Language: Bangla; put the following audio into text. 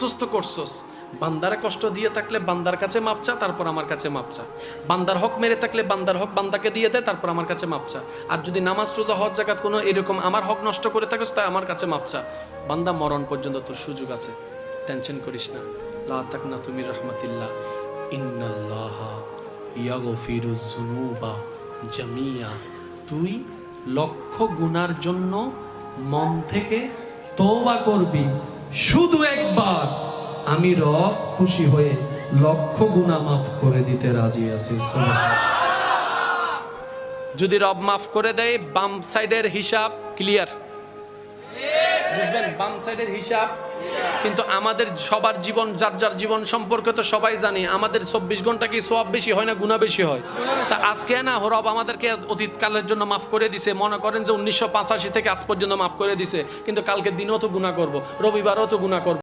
করছস তো করছস, বান্দারে কষ্ট দিয়ে থাকলে বান্দার কাছে মাপ চা, তারপর আমার কাছে মাপ চা। বান্দার হক মেরে থাকলে বান্দার হক বান্দাকে দিয়ে দে, তারপর আমার কাছে মাপ চা। আর যদি নামাজ রোজা হজ জাকাত কোনো এরকম আমার হক নষ্ট করে থাকিস, তাই আমার কাছে মাপ চা। বান্দা মরণ পর্যন্ত তোর সুযোগ আছে, টেনশন করিস না। লা তাকনা তুমি রাহমাতিল্লাহ, ইন্নাল্লাহা ইয়াগফিরুজ যুনুবা জামিয়া। তুই লক্ষ গুনার জন্য মন থেকে তওবা করবি, শুধু একবার আমি রব খুশি হয়ে লক্ষ গুনাহ মাফ করে দিতে রাজি আছি। যদি রব মাফ করে দেয়, বাম সাইডের হিসাব ক্লিয়ার, বুঝবেন? বাম সাইডের হিসাব। কিন্তু আমাদের সবার জীবন, যার যার জীবন সম্পর্কে তো সবাই জানি। আমাদের 24 ঘন্টা কি সওয়াব বেশি হয় না গুনাহ বেশি হয়? তা আজকে না রব আমাদেরকে অতীতকালের জন্য মাফ করে দিছে, মনে করেন যে 1985 থেকে আজ পর্যন্ত মাফ করে দিছে, কিন্তু কালকের দিনেও তো গুনাহ করব, রবিবারও তো গুনাহ করব।